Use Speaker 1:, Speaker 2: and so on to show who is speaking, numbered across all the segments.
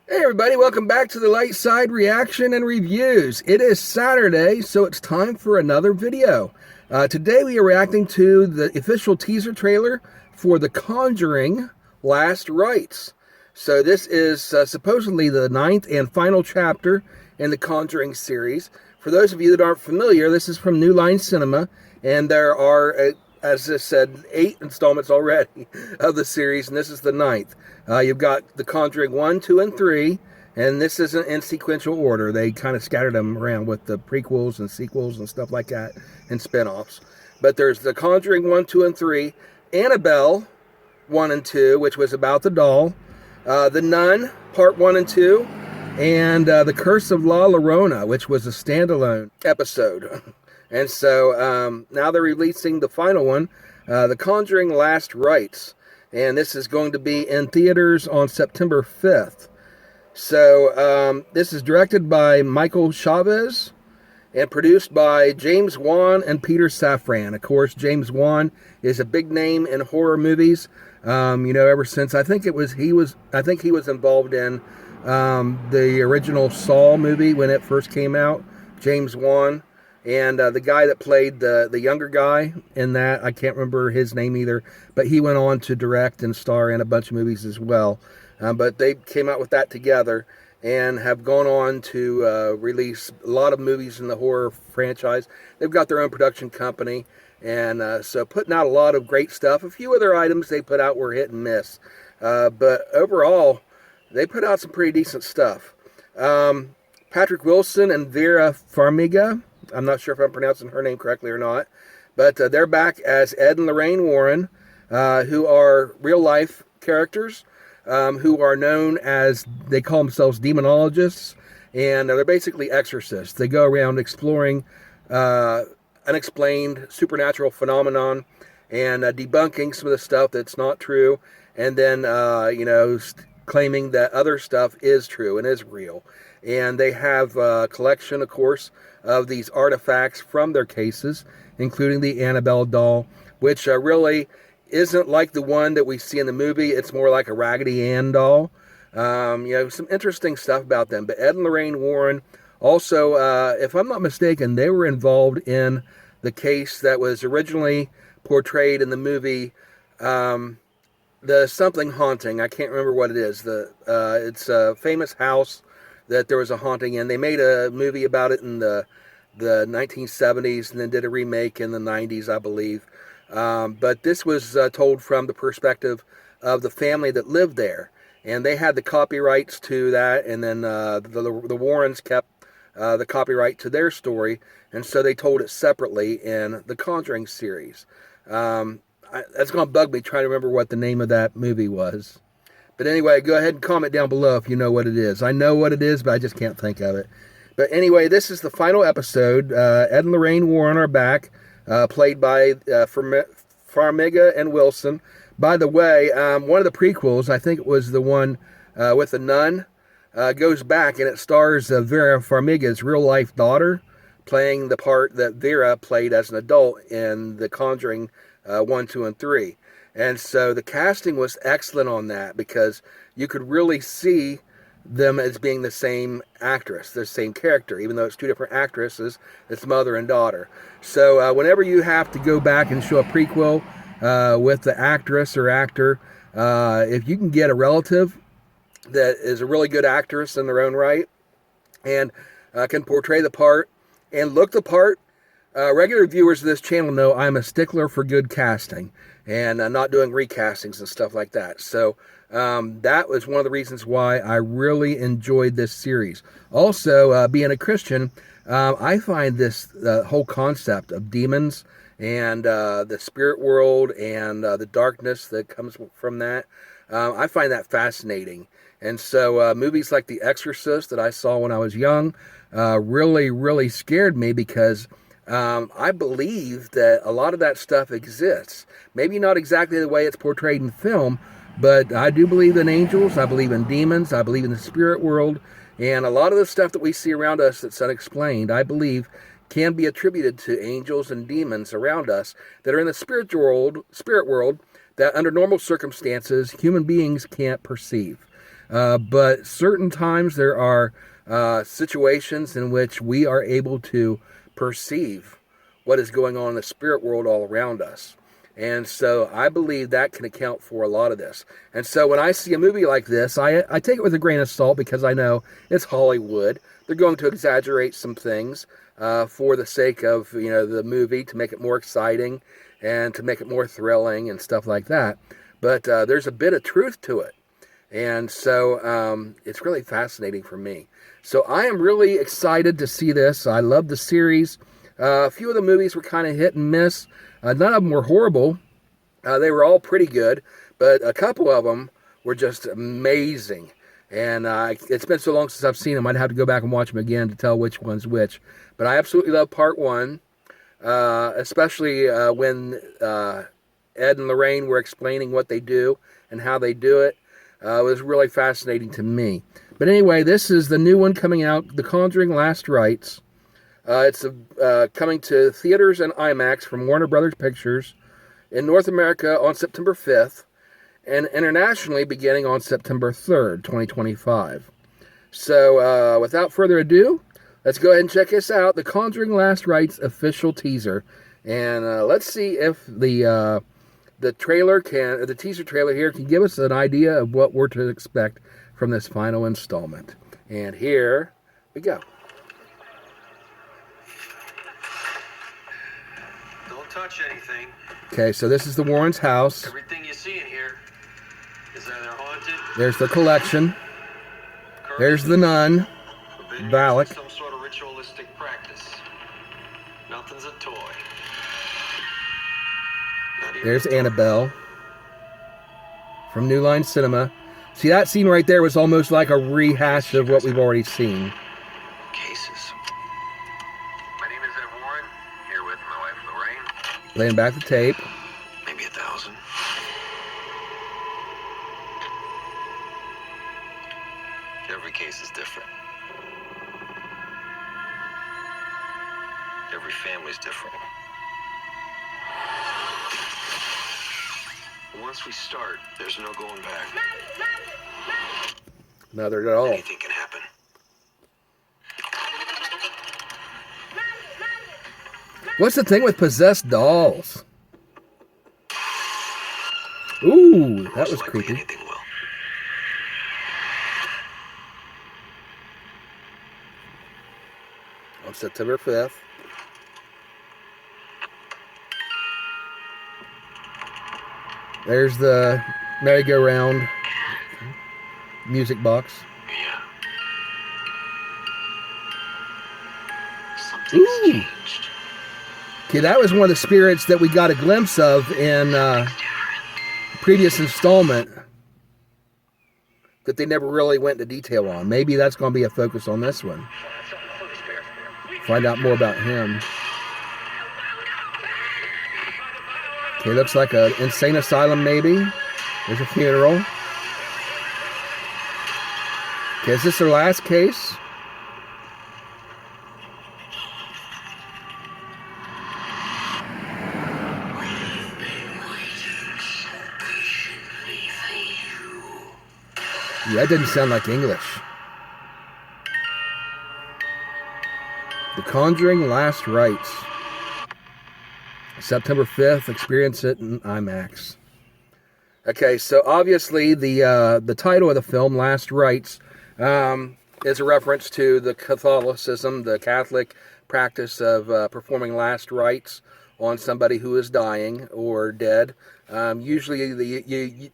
Speaker 1: Hey everybody, welcome back to the Light Side Reaction and Reviews. It is Saturday, so it's time for another video. Today we are reacting to the official teaser trailer for The Conjuring Last Rites. So this is supposedly the ninth and final chapter in the Conjuring series. For those of you that aren't familiar, this is from New Line Cinema, and there are, as I said, 8 installments already of the series, and this is the ninth. You've got The Conjuring 1, 2, and 3, and this isn't in sequential order. They kind of scattered them around with the prequels and sequels and stuff like that, and spin-offs. But there's The Conjuring 1, 2, and 3, Annabelle 1 and 2, which was about the doll, The Nun, Part 1 and 2, and The Curse of La Llorona, which was a standalone episode. And so now they're releasing the final one, The Conjuring Last Rites. And this is going to be in theaters on September 5th. So this is directed by Michael Chavez and produced by James Wan and Peter Safran. Of course, James Wan is a big name in horror movies. Ever since I think he was involved in the original Saw movie when it first came out. James Wan. And the guy that played the younger guy in that, I can't remember his name either, but he went on to direct and star in a bunch of movies as well. But they came out with that together and have gone on to release a lot of movies in the horror franchise. They've got their own production company, and so putting out a lot of great stuff. A few other items they put out were hit and miss. But overall, they put out some pretty decent stuff. Patrick Wilson and Vera Farmiga, I'm not sure if I'm pronouncing her name correctly or not, but they're back as Ed and Lorraine Warren, who are real-life characters, who are known as, they call themselves demonologists, and they're basically exorcists. They go around exploring unexplained supernatural phenomenon and debunking some of the stuff that's not true, and then, claiming that other stuff is true and is real. And they have a collection, of course, of these artifacts from their cases, including the Annabelle doll, which really isn't like the one that we see in the movie. It's more like a Raggedy Ann doll. Some interesting stuff about them. But Ed and Lorraine Warren also, if I'm not mistaken, they were involved in the case that was originally portrayed in the movie, the something haunting. I can't remember what it is. It's a famous house that there was a haunting in. They made a movie about it in the 1970s and then did a remake in the 90s, I believe. But this was told from the perspective of the family that lived there. And they had the copyrights to that, and then the Warrens kept the copyright to their story, and so they told it separately in the Conjuring series. That's going to bug me trying to remember what the name of that movie was. But anyway, go ahead and comment down below if you know what it is. I know what it is, but I just can't think of it. But anyway, this is the final episode. Ed and Lorraine Warren are back, played by Farmiga and Wilson. By the way, one of the prequels, I think it was the one with the nun, goes back, and it stars Vera Farmiga's real-life daughter, playing the part that Vera played as an adult in The Conjuring 1, 2, and 3. And so the casting was excellent on that, because you could really see them as being the same actress, the same character, even though it's two different actresses. It's mother and daughter. So whenever you have to go back and show a prequel with the actress or actor, if you can get a relative that is a really good actress in their own right and can portray the part and look the part, regular viewers of this channel know I'm a stickler for good casting and not doing recastings and stuff like that. So that was one of the reasons why I really enjoyed this series. Also, being a Christian, I find this whole concept of demons and the spirit world and the darkness that comes from that, I find that fascinating. And so movies like The Exorcist that I saw when I was young really, really scared me, because I believe that a lot of that stuff exists. Maybe not exactly the way it's portrayed in film, but I do believe in angels, I believe in demons, I believe in the spirit world, and a lot of the stuff that we see around us that's unexplained, I believe, can be attributed to angels and demons around us that are in the spirit world that under normal circumstances, human beings can't perceive. But certain times there are situations in which we are able to perceive what is going on in the spirit world all around us. And so I believe that can account for a lot of this. And so when I see a movie like this, I take it with a grain of salt, because I know it's Hollywood. They're going to exaggerate some things for the sake of, the movie, to make it more exciting and to make it more thrilling and stuff like that. But there's a bit of truth to it. And so it's really fascinating for me. So I am really excited to see this. I love the series. A few of the movies were kind of hit and miss. None of them were horrible. They were all pretty good, but a couple of them were just amazing. And it's been so long since I've seen them, I'd have to go back and watch them again to tell which one's which. But I absolutely love part one, especially when Ed and Lorraine were explaining what they do and how they do it. It was really fascinating to me. But anyway, this is the new one coming out, The Conjuring Last Rites. It's coming to theaters and IMAX from Warner Brothers Pictures in North America on September 5th and internationally beginning on September 3rd, 2025. So without further ado, let's go ahead and check this out, The Conjuring Last Rites official teaser. And let's see if the teaser trailer here can give us an idea of what we're to expect from this final installment. And here we go.
Speaker 2: Touch anything.
Speaker 1: Okay, so this is the Warrens' house.
Speaker 2: Everything you see in here is either haunted.
Speaker 1: There's the collection. There's the nun, Valak.
Speaker 2: Some sort of ritualistic practice. Nothing's a toy.
Speaker 1: There's Annabelle from New Line Cinema. See, that scene right there was almost like a rehash of what we've already seen. Playing back the tape.
Speaker 2: Maybe 1,000. Every case is different. Every family's different. Once we start, there's no going back.
Speaker 1: Not at all.
Speaker 2: Anything can happen.
Speaker 1: What's the thing with possessed dolls? Ooh, that was creepy.
Speaker 2: Anything will.
Speaker 1: On September 5th. There's the merry-go-round music box.
Speaker 2: Yeah. Something's changed.
Speaker 1: Okay, that was one of the spirits that we got a glimpse of in the previous installment that they never really went into detail on. Maybe that's going to be a focus on this one. Find out more about him. Okay, looks like an insane asylum maybe. There's a funeral. Okay, is this their last case? Yeah, that didn't sound like English. The Conjuring Last Rites. September 5th, experience it in IMAX. Okay, so obviously the title of the film, Last Rites, is a reference to the Catholicism, the Catholic practice of performing last rites on somebody who is dying or dead. Usually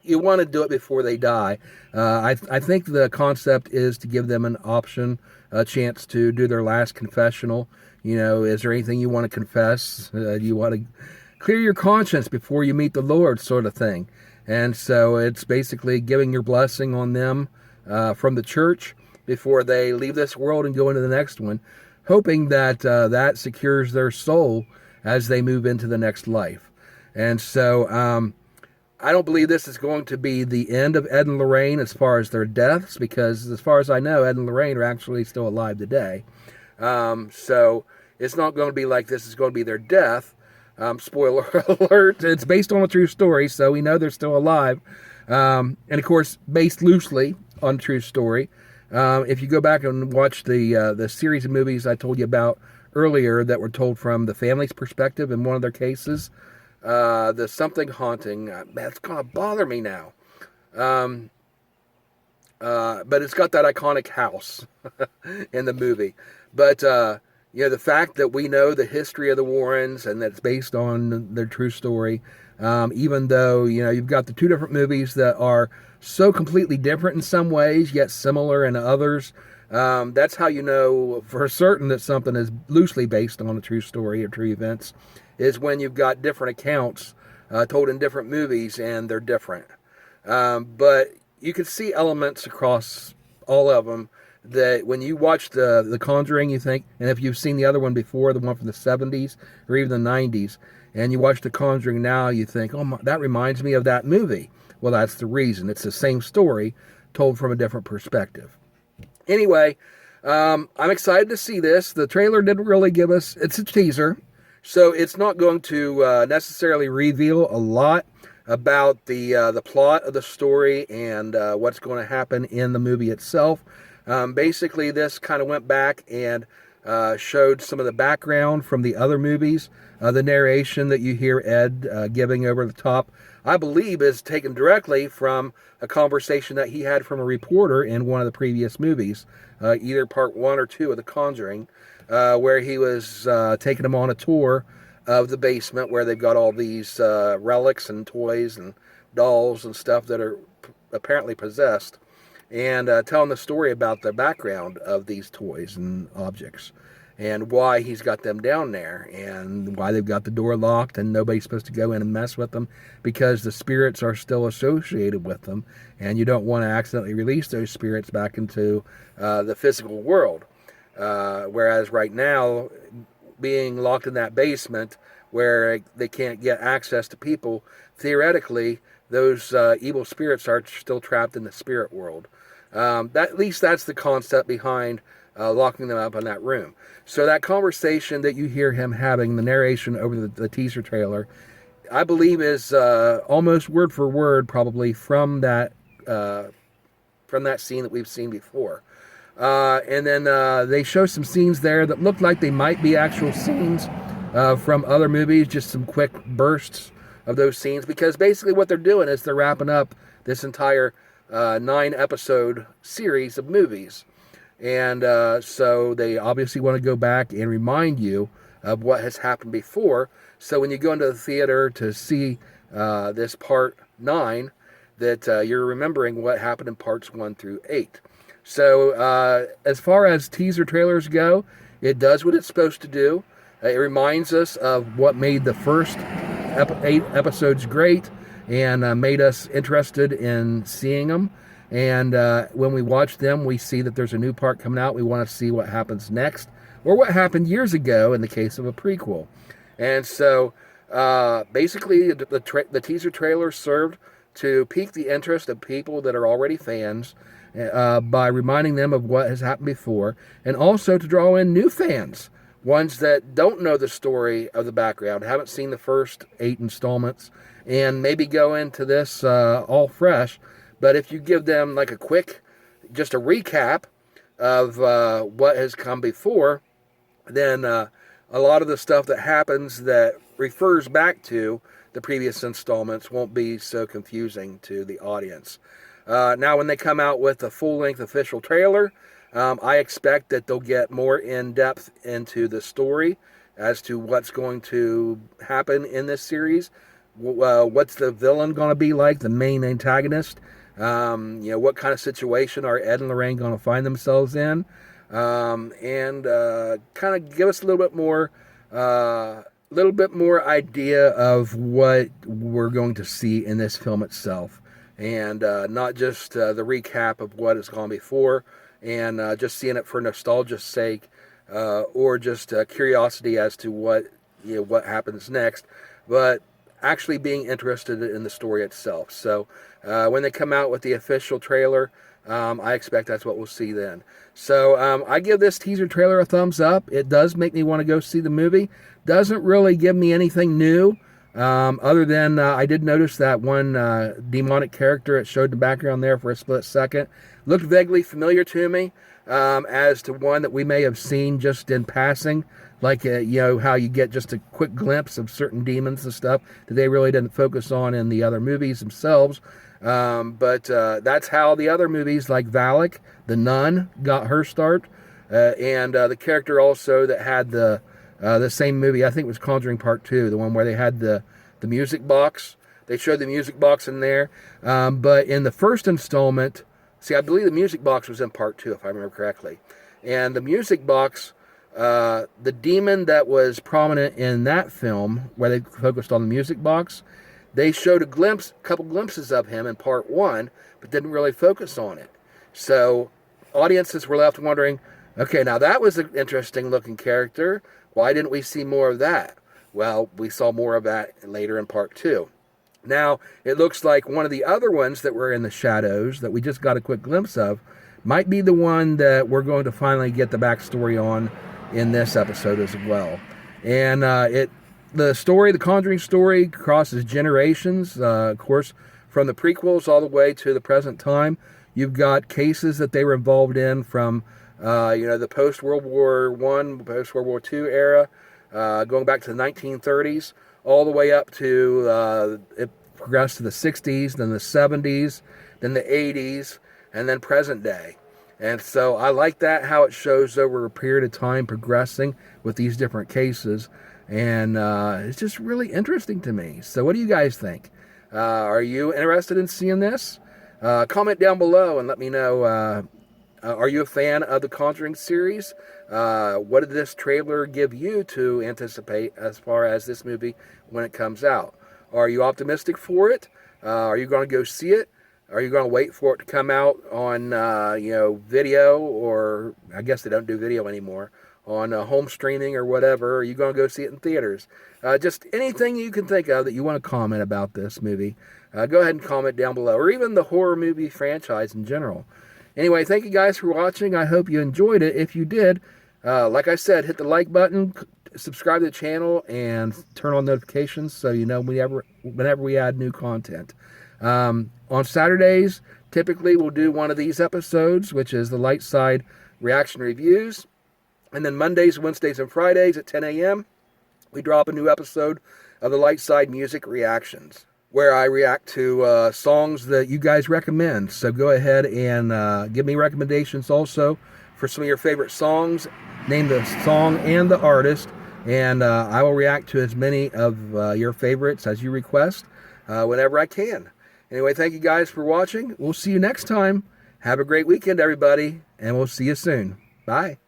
Speaker 1: you want to do it before they die. I think the concept is to give them an option, a chance to do their last confessional. Is there anything you want to confess? Do you want to clear your conscience before you meet the Lord, sort of thing? And so it's basically giving your blessing on them from the church before they leave this world and go into the next one, hoping that that secures their soul as they move into the next life. And so I don't believe this is going to be the end of Ed and Lorraine as far as their deaths, because as far as I know, Ed and Lorraine are actually still alive today. So it's not going to be like this is going to be their death. Spoiler alert, it's based on a true story, so we know they're still alive. And of course, based loosely on true story. If you go back and watch the series of movies I told you about earlier that were told from the family's perspective in one of their cases, the Something Haunting, that's going to bother me now. But it's got that iconic house in the movie. But, the fact that we know the history of the Warrens and that it's based on their true story, even though, you've got the two different movies that are so completely different in some ways, yet similar in others, that's how you know for certain that something is loosely based on a true story or true events, is when you've got different accounts told in different movies and they're different. But you can see elements across all of them that when you watch the Conjuring, you think, and if you've seen the other one before, the one from the 70s or even the 90s, and you watch the Conjuring now, you think, oh, that reminds me of that movie. Well, that's the reason. It's the same story told from a different perspective. Anyway, I'm excited to see this. The trailer didn't really give us, it's a teaser, so it's not going to necessarily reveal a lot about the plot of the story and what's going to happen in the movie itself. Basically, this kind of went back and showed some of the background from the other movies. The narration that you hear Ed giving over the top, I believe, is taken directly from a conversation that he had from a reporter in one of the previous movies, either part 1 or 2 of The Conjuring, where he was taking them on a tour of the basement where they've got all these relics and toys and dolls and stuff that are apparently possessed, and telling the story about the background of these toys and objects and why he's got them down there and why they've got the door locked and nobody's supposed to go in and mess with them because the spirits are still associated with them and you don't want to accidentally release those spirits back into the physical world. Whereas right now, being locked in that basement where they can't get access to people, theoretically, those evil spirits are still trapped in the spirit world. At least that's the concept behind locking them up in that room. So that conversation that you hear him having, the narration over the teaser trailer, I believe is almost word for word probably from that scene that we've seen before. And then they show some scenes there that look like they might be actual scenes from other movies, just some quick bursts of those scenes, because basically what they're doing is they're wrapping up this entire 9-episode series of movies. And so they obviously want to go back and remind you of what has happened before. So when you go into the theater to see this part 9, that you're remembering what happened in parts 1 through 8. So as far as teaser trailers go, it does what it's supposed to do. It reminds us of what made the first 8 episodes great and made us interested in seeing them. And when we watch them, we see that there's a new part coming out. We want to see what happens next, or what happened years ago in the case of a prequel. And so basically the teaser trailer served to pique the interest of people that are already fans by reminding them of what has happened before, and also to draw in new fans, ones that don't know the story of the background, haven't seen the first 8 installments, and maybe go into this all fresh. But if you give them like a quick, just a recap of what has come before, then a lot of the stuff that happens that refers back to the previous installments won't be so confusing to the audience. Now, when they come out with a full-length official trailer, I expect that they'll get more in-depth into the story as to what's going to happen in this series. What's the villain going to be like, the main antagonist? What kind of situation are Ed and Lorraine going to find themselves in? And kind of give us a little bit more idea of what we're going to see in this film itself. And not just the recap of what has gone before and just seeing it for nostalgia's sake or just curiosity as to what happens next, but actually being interested in the story itself. So when they come out with the official trailer, I expect that's what we'll see then. So I give this teaser trailer a thumbs up. It does make me want to go see the movie. Doesn't really give me anything new. Other than I did notice that one demonic character it showed in the background there for a split second looked vaguely familiar to me, as to one that we may have seen just in passing, like how you get just a quick glimpse of certain demons and stuff that they really didn't focus on in the other movies themselves. But that's how the other movies like Valak, the nun, got her start, and the character also that had the same movie, I think it was Conjuring Part 2, the one where they had the music box. They showed the music box in there. But in the first installment, see, I believe the music box was in Part 2, if I remember correctly. And the music box, the demon that was prominent in that film, where they focused on the music box, they showed a couple glimpses of him in Part 1, but didn't really focus on it. So audiences were left wondering, okay, now that was an interesting looking character. Why didn't we see more of that? Well, we saw more of that later in Part 2. Now, it looks like one of the other ones that were in the shadows that we just got a quick glimpse of might be the one that we're going to finally get the backstory on in this episode as well. And the Conjuring story crosses generations, of course, from the prequels all the way to the present time. You've got cases that they were involved in from the post-World War I, post-World War II era, going back to the 1930s, all the way up to, it progressed to the 60s, then the 70s, then the 80s, and then present day. And so I like that, how it shows over a period of time progressing with these different cases. And it's just really interesting to me. So what do you guys think? Are you interested in seeing this? Comment down below and let me know. Are you a fan of the Conjuring series? What did this trailer give you to anticipate as far as this movie when it comes out? Are you optimistic for it? Are you going to go see it? Are you going to wait for it to come out on video, or I guess they don't do video anymore, on home streaming or whatever? Are you going to go see it in theaters? Just anything you can think of that you want to comment about this movie, go ahead and comment down below, or even the horror movie franchise in general. Anyway, thank you guys for watching. I hope you enjoyed it. If you did, like I said, hit the like button, subscribe to the channel, and turn on notifications so you know whenever we add new content. On Saturdays, typically we'll do one of these episodes, which is the Light Side Reaction Reviews. And then Mondays, Wednesdays, and Fridays at 10 a.m., we drop a new episode of the Light Side Music Reactions, where I react to songs that you guys recommend. So go ahead and give me recommendations also for some of your favorite songs. Name the song and the artist, and I will react to as many of your favorites as you request whenever I can. Anyway, thank you guys for watching. We'll see you next time. Have a great weekend, everybody, and we'll see you soon. Bye.